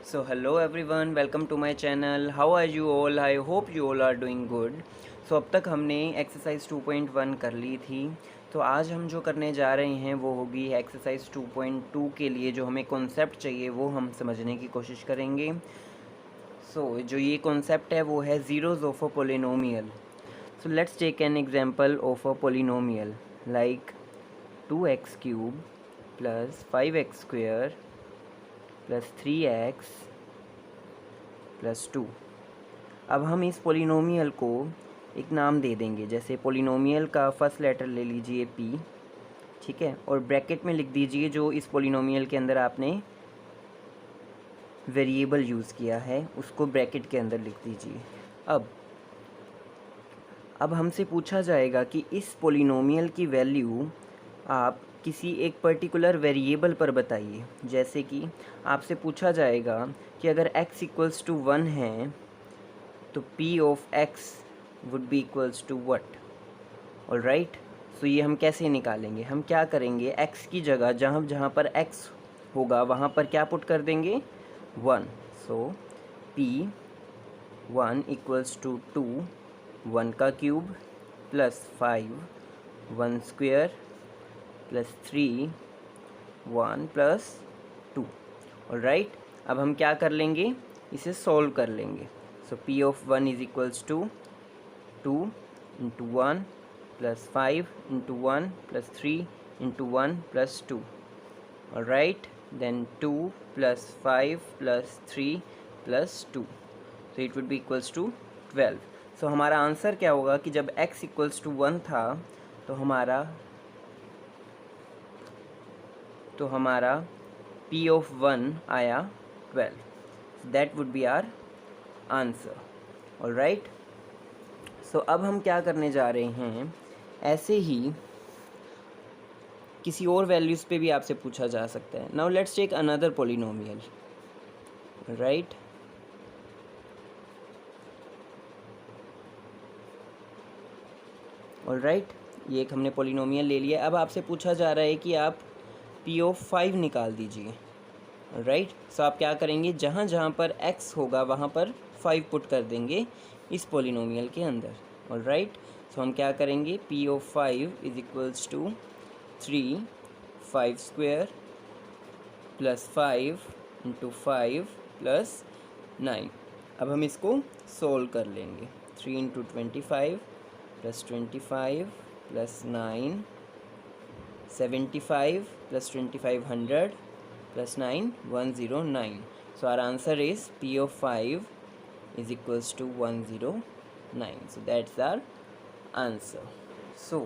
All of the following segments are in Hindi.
So hello everyone, welcome to my channel. How are you all? I hope you all are doing good. So अब तक हमने एक्सरसाइज 2.1 कर ली थी। तो आज हम जो करने जा रहे हैं वो होगी एक्सरसाइज 2.2 के लिए जो हमें कॉन्सेप्ट चाहिए वो हम समझने की कोशिश करेंगे। जो ये कॉन्सेप्ट है वो है zeroes of a polynomial. So let's take an example of a polynomial like 2x³ plus 5x² plus 3x plus 2। अब हम इस पोलिनोमियल को एक नाम दे देंगे, जैसे पोलिनोमियल का फर्स्ट लेटर ले लीजिए p, ठीक है, और ब्रैकेट में लिख दीजिए जो इस पोलिनोमियल के अंदर आपने वेरिएबल यूज़ किया है उसको ब्रैकेट के अंदर लिख दीजिए। अब हमसे पूछा जाएगा कि इस पोलिनोमियल की वैल्यू आप किसी एक पर्टिकुलर वेरिएबल पर बताइए। जैसे कि आपसे पूछा जाएगा कि अगर x इक्वल्स टू 1 है तो p of x would be equals to what. Alright, so ये हम कैसे निकालेंगे? हम क्या करेंगे, x की जगह जहाँ पर x होगा वहाँ पर क्या पुट कर देंगे, 1। सो p 1 इक्वल्स टू 2, 1 का cube plus 5 1 square plus 3 1 plus 2। Alright, अब हम क्या कर लेंगे, इसे सॉल्व कर लेंगे। So p of 1 is equals to 2 into 1 plus 5 into 1 plus 3 into 1 plus 2। Alright, then 2 plus 5 plus 3 plus 2, so it would be equals to 12। So हमारा आंसर क्या होगा कि जब x इक्वल्स टू 1 था तो हमारा p ऑफ 1 आया 12। That would be our answer. Alright, so अब हम क्या करने जा रहे हैं, ऐसे ही किसी और वैल्यूज़ पे भी आपसे पूछा जा सकता है। Now let's take another polynomial. Right, alright, ये एक हमने पोलिनोमियल ले लिया। अब आपसे पूछा जा रहा है कि आप p ऑफ 5 निकाल दीजिए। राइट, सो आप क्या करेंगे, जहाँ पर x होगा वहाँ पर 5 पुट कर देंगे इस पोलिनोमियल के अंदर। ऑलराइट, सो हम क्या करेंगे, p of 5 is equals to 3 5 square plus 5 into 5 plus 9। अब हम इसको सोल्व कर लेंगे। 3 into 25 plus 25 plus 9 75 plus 25 100 plus 9 109। So our answer is p of 5 is equals to 109। So that's our answer। So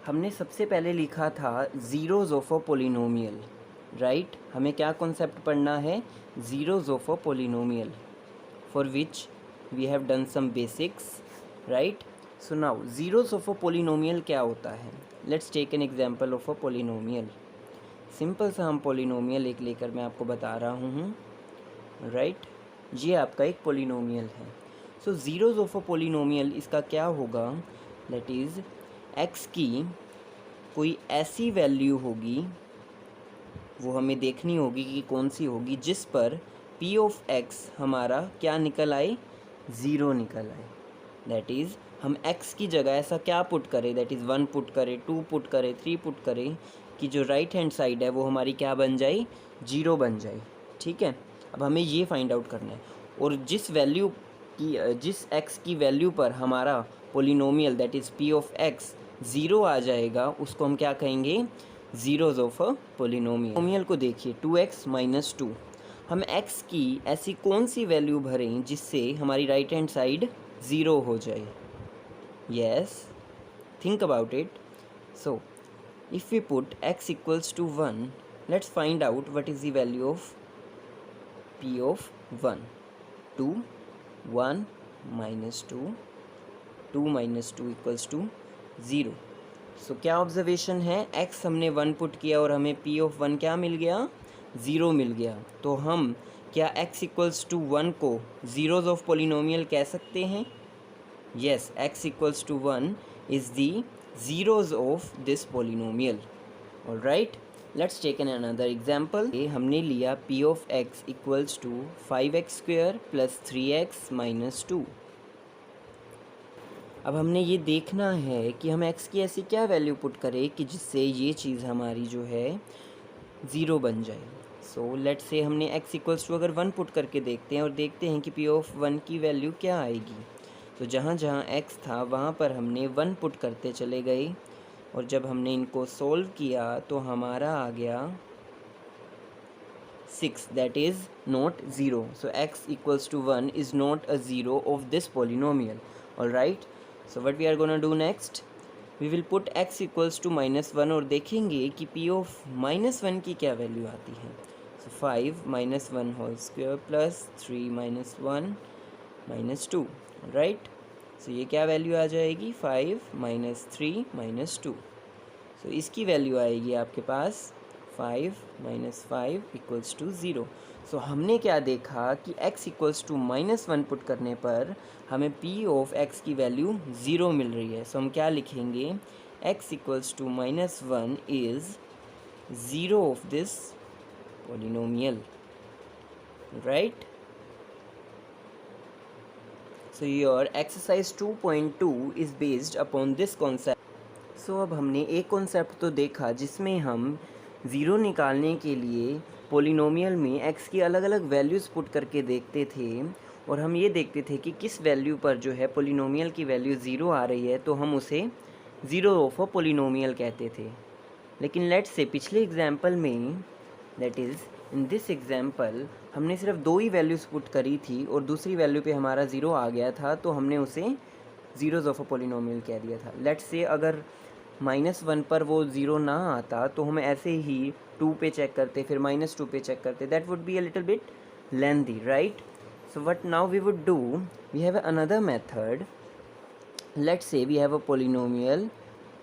हमने सबसे पहले लिखा था zeroes of a polynomial. Right, हमें क्या कॉन्सेप्ट पढ़ना है, zeroes of a polynomial, for which we have done some basics. Right, so now zeroes of a polynomial क्या होता है? Let's take an example of a polynomial. Simple सा हम पोलिनोमियल एक लेकर मैं आपको बता रहा हूँ। राइट, ये आपका एक पोलिनोमियल है। सो ज़ीरोज़ ऑफ अ पोलिनोमियल इसका क्या होगा, दैट इज़ x की कोई ऐसी वैल्यू होगी, वो हमें देखनी होगी कि कौन सी होगी, जिस पर p ऑफ x हमारा क्या निकल आए, 0 निकल आए। दैट इज़ हम x की जगह ऐसा क्या पुट करें, दैट इज़ 1 पुट करें, 2 पुट करें, 3 पुट करें कि जो राइट हैंड साइड है वो हमारी क्या बन जाए, 0 बन जाए। ठीक है, अब हमें ये फाइंड आउट करना है। और जिस x की वैल्यू पर हमारा polynomial that is p of x 0 आ जाएगा उसको हम क्या कहेंगे, ज़ीरोज़ ऑफ अ पोलिनोमियल। को देखिए 2x माइनस 2, हम x की ऐसी कौन सी वैल्यू भरें जिससे हमारी राइट हैंड साइड 0 हो जाए। Yes, think about it. So if we put x equals to 1, let's find out what is the value of p of 1. 2 1 minus 2, 2 minus 2 equals to 0. सो क्या ऑब्जर्वेशन है, x हमने 1 पुट किया और हमें p ऑफ 1 क्या मिल गया, 0 मिल गया। तो हम क्या x इक्वल्स टू 1 को ज़ीरोज़ ऑफ पोलिनोमियल कह सकते हैं? Yes, x equals to 1 is the zeros of this polynomial. Alright, let's take an another example. हमने लिया p of x equals to 5x² plus 3x minus 2। अब हमने ये देखना है कि हम x की ऐसी क्या वैल्यू पुट करें कि जिससे ये चीज़ हमारी जो है ज़ीरो बन जाए। सो लेट्स से हमने x इक्वल्स टू अगर 1 पुट करके देखते हैं और देखते हैं कि p ऑफ 1 की वैल्यू क्या आएगी। तो जहाँ जहाँ x था वहाँ पर हमने 1 पुट करते चले गए और जब हमने इनको सोल्व किया तो हमारा आ गया 6, that is not 0. So x equals to 1 is not a 0 of this polynomial. Alright, so what we are gonna do next, we will put x equals to -1 और देखेंगे कि p of -1 की क्या वैल्यू आती है। So 5 minus 1 whole square plus 3 minus 1 minus 2. Alright, so ये क्या वैल्यू आ जाएगी, 5 minus 3 minus 2. So इसकी वैल्यू आएगी आपके पास 5 minus 5 equals to 0. सो हमने क्या देखा कि x इक्वल्स टू -1 पुट करने पर हमें p ऑफ x की वैल्यू 0 मिल रही है। सो हम क्या लिखेंगे, x equals to -1 is 0 of this polynomial, right. So your exercise 2.2 is based upon this concept. So अब हमने एक कॉन्सेप्ट तो देखा जिसमें हम ज़ीरो निकालने के लिए पोलिनोमियल में x की अलग अलग वैल्यूज़ पुट करके देखते थे और हम ये देखते थे कि किस वैल्यू पर जो है पोलिनोमियल की वैल्यू ज़ीरो आ रही है तो हम उसे ज़ीरो ऑफ अ पोलिनोमियल कहते थे। लेकिन लेट्स से पिछले एग्जाम्पल में, that is in this example, हमने सिर्फ 2 ही वैल्यूज़ पुट करी थी और दूसरी वैल्यू पे हमारा ज़ीरो आ गया था तो हमने उसे ज़ीरोज़ ऑफ अ पोलिनोमियल कह दिया था। लेट्स से अगर -1 पर वो ज़ीरो ना आता तो हम ऐसे ही 2 पे चेक करते, फिर -2 पे चेक करते, that would be a little bit lengthy, right. So what now we would do, we have another method. Let's say we have a polynomial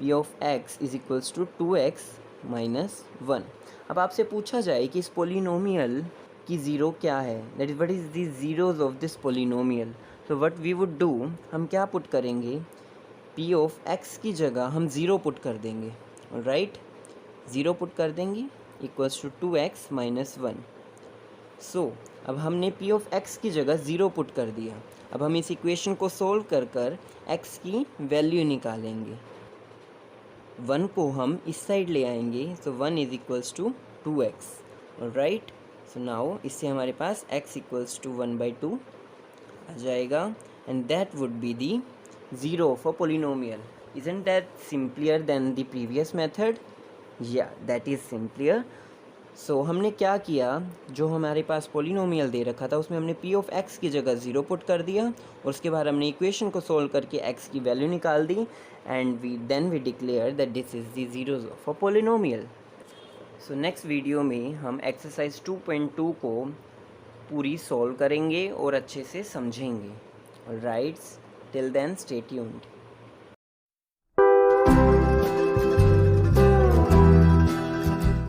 p of x is equals to 2x minus 1। अब आपसे पूछा जाए कि इस पोलिनोमियल की ज़ीरो क्या है, that is what is the zeros of this polynomial. तो व्हाट वी वुड डू, हम क्या पुट करेंगे, p ऑफ x की जगह हम 0 पुट कर देंगे, राइट। 0 पुट कर देंगे इक्वल्स टू 2x माइनस 1। सो अब हमने p ऑफ x की जगह 0 पुट कर दिया। अब हम इस इक्वेशन को सोल्व कर कर x की वैल्यू निकालेंगे। 1 को हम इस साइड ले आएंगे, so 1 is equals to 2x, right. So now इससे हमारे पास x इक्वल्स टू 1/2 आ जाएगा and that would be the zero of a polynomial. Isn't that simpler than the previous method? Yeah, that is simpler. So हमने क्या किया, जो हमारे पास पोलिनोमियल दे रखा था उसमें हमने p ऑफ x की जगह 0 पुट कर दिया और उसके बाद हमने इक्वेशन को सोल्व करके x की वैल्यू निकाल दी and we declare that this is the zeros of a polynomial. So next video में हम एक्सरसाइज 2.2 को पूरी सोल्व करेंगे और अच्छे से समझेंगे। Rights, till then stay tuned.